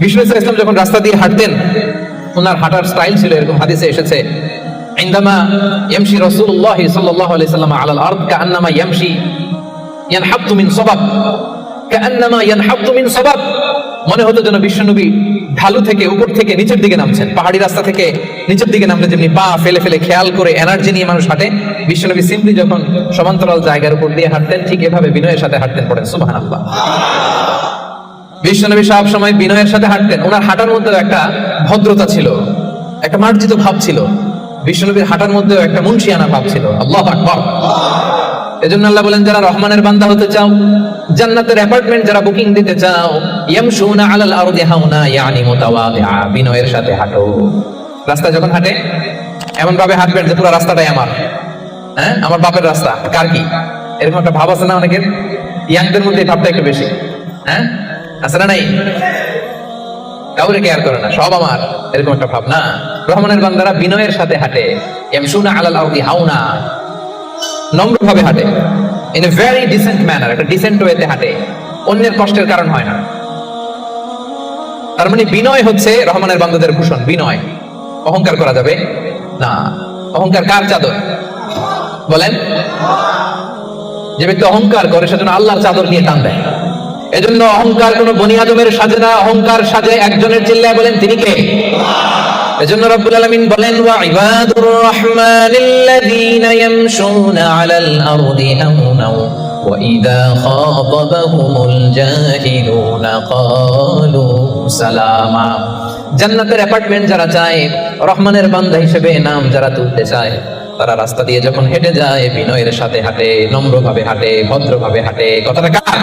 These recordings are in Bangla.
বিষ্ণু ইসলাম যখন রাস্তা দিয়ে হাঁটতেন, ওনার হাঁটার স্টাইল ছিল এরকম, হাদিসে এসেছে, ইনদামা ইয়ামশি রাসূলুল্লাহ সাল্লাল্লাহু আলাইহি সাল্লাম আলাল আরদ কাআন্নামা ইয়ামশি ইয়ানহাতু মিন সাবাব, কাআন্নামা ইয়ানহাতু মিন সাবাব। মনে হতো যেন বিশ্বনবী ঢালু থেকে উপর থেকে নিচের দিকে নামছেন, পাহাড়ি রাস্তা থেকে নিচের দিকে নামলে যেমনি পা ফেলে ফেলে খেয়াল করে এনার্জি নিয়ে মানুষ হাঁটে, বিশ্বনবী সিম্পলি যখন সমান্তরাল জায়গার উপর দিয়ে হাঁটতেন ঠিক এভাবে বিনয়ের সাথে হাঁটতেন। পড়েন সুবহানাল্লাহ। বিশ্বনবী সব সময় বিনয়ের সাথে হাঁটতেন। ওনার হাঁটার মধ্যে একটা ভদ্রতা ছিল, একটা মার্জিত ভাব ছিল। বিশ্বনবীর হাঁটার মধ্যেও একটা মুনশিয়ানা ভাব ছিল। আল্লাহু আকবার। এজন্য আল্লাহ বলেন, যারা রহমানের বান্দা হতে চাও, জান্নাতের অ্যাপার্টমেন্ট যারা বুকিং দিতে চাও, ইয়ামশুনা আলাল আরদি হাওনা ইয়ানি মুতাওয়াদিআ, বিনয়ের সাথে হাঁটো। রাস্তা যখন হাঁটে এমন ভাবে হাঁটবেন যে পুরো রাস্তাটাই আমার, হ্যাঁ আমার বাপের রাস্তা, কার কি, এরকম একটা ভাব আছে না অনেকের? ইয়াংদের মধ্যে এই ভাবটা একটু বেশি, হ্যাঁ আছে না? নাই, কাউরে কেয়ার করে না, সব আমার, এরকম একটা ভাব না। রহমানের বান্দারা বিনয়ের সাথে হাঁটে। ইয়ামশুনা আলাল আরদি হাওনা, নম্রভাবে হাঁটে, in a very dissent manner, একটা ডিসেন্ট ওয়েতে হাঁটে, অন্যের কষ্টের কারণ হয় না। তার মানে বিনয় হচ্ছে রহমানের বান্দাদের ভূষণ। বিনয়, অহংকার করা যাবে না। অহংকার কার চাদর বলেন? যে ব্যক্তি অহংকার করে সেজন্য আল্লাহর চাদর নিয়ে টান দেয়। এজন্য অহংকার কোন বনি আদমের সাজে না, অহংকার সাজে একজনের। চিল্লায় বলেন তিনি কে? এজন্য রব্বুল আলামিন বলেন, ওয়া ইবাদুর রহমানিল্লাযীনা ইয়ামশুনা আলাল আরদি হাওনা ওয়া ইযা খাতাবাহুমুল জাহিলুনা ক্বালু সালামা। জান্নাতের অ্যাপার্টমেন্ট যারা চায়, রহমানের বান্দা হিসেবে নাম যারা তুলতে চায়, তারা রাস্তা দিয়ে যখন হেঁটে যায় বিনয়ের সাথে হাঁটে, নম্রভাবে হাঁটে, ভদ্রভাবে হাঁটে। কথাটা কার?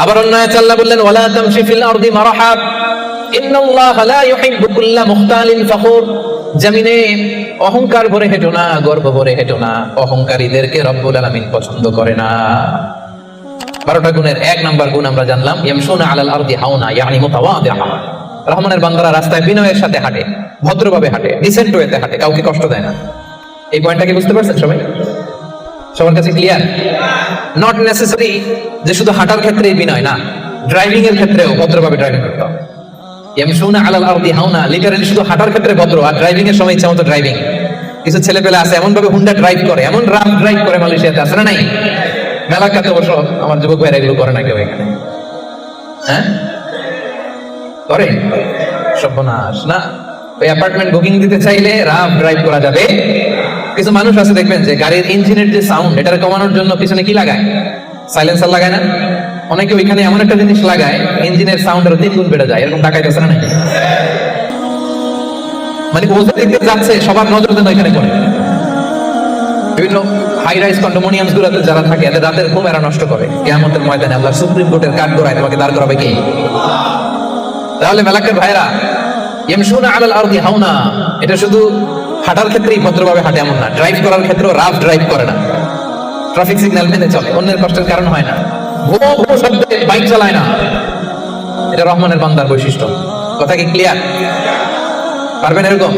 আবার অন্য আয়াতে আল্লাহ বললেন, ওয়ালা তামশি ফিল আরদি মারহা ইন্নাল্লাহা লা ইউহিব্বু কুল্লা মুখতালিন ফখুর। জমিনে অহংকার ভরে হেঁটো না, গর্ব ভরে হেঁটো না, অহংকারীদেরকে রব্বুল আলামিন পছন্দ করে না। 12টা গুণের 1 নাম্বার গুণ আমরা জানলাম, ইয়ামশুনা আলাল আরদি হাওনা ইয়ানি মুতাওয়াদিআ। রহমানের বান্দারা রাস্তায় বিনয়ের সাথে হাঁটে, ভদ্রভাবে হাঁটে, ডিসেন্ট ওয়েতে হাঁটে, কাউকে কষ্ট দেয় না। এই পয়েন্টটাকে বুঝতে পারছেন সবাই? সবার কাছে ক্লিয়ার? নট নেসেসারি যে শুধু হাঁটার ক্ষেত্রেই বিনয়, না, ড্রাইভিং এর ক্ষেত্রেও ভদ্রভাবে ড্রাইভিং করতে হবে। ইয়ামশুনা আলাল আরদি হাওনা লিটারালি শুধু হাঁটার ক্ষেত্রে ভদ্র, আর ড্রাইভিং এর সময় ইচ্ছা মতো ড্রাইভিং। কিছু ছেলে পেলে আছে এমন ভাবে হুন্ডা ড্রাইভ করে, এমন রাফ ড্রাইভ করে, মালয়েশিয়াতে আছে না? নাই, মেলাকাতে অবশ্য আমার যুবক ভাইরা এগুলো করে না কেউ এখানে, হ্যাঁ করে? সর্বনাশ না। ওই অ্যাপার্টমেন্ট বুকিং দিতে চাইলে রাফ ড্রাইভ করা যাবে। কিছু মানুষ আছে দেখবেন যে গাড়ির ইঞ্জিনের যে সাউন্ড, এটা কমানোর জন্য পিছনে কি লাগায়? সাইলেন্সার লাগায় না? অনেকে ওইখানে এমন একটা জিনিস লাগায়, ইঞ্জিনের সাউন্ড আরো 3 গুণ বেড়ে যায়। এরকম ডাকাইতেছে না নাকি? মানে ওদের দিকে যাচ্ছে, সবার নজর দেন ওইখানে করে। বিভিন্ন হাই রাইজ কন্ডোমিনিয়ামস গুলোতে যারা থাকে, এদের রাতের ঘুম এরা নষ্ট করে। কিয়ামতের ময়দানে আল্লাহ সুপ্রিম কোর্টের কাঠ গড়ায় তোমাকে দাঁড় করাবে কে? তাহলে মেলাকার ভাইরা, ইয়ামশুনা আলাল আরদি হাওনা, এটা শুধু হাঁটার ক্ষেত্রেই ভদ্রভাবে হাঁটে এমন না, ড্রাইভ করার ক্ষেত্রেও রাফ ড্রাইভ করে না, ট্রাফিক সিগন্যাল মেনে চলে, অন্যের কষ্টের কারণ হয় না, ভো ভো শব্দে বাইক চালায় না। এটা রহমানের বান্দার বৈশিষ্ট্য। কথা কি ক্লিয়ার? পারবেন এরকম?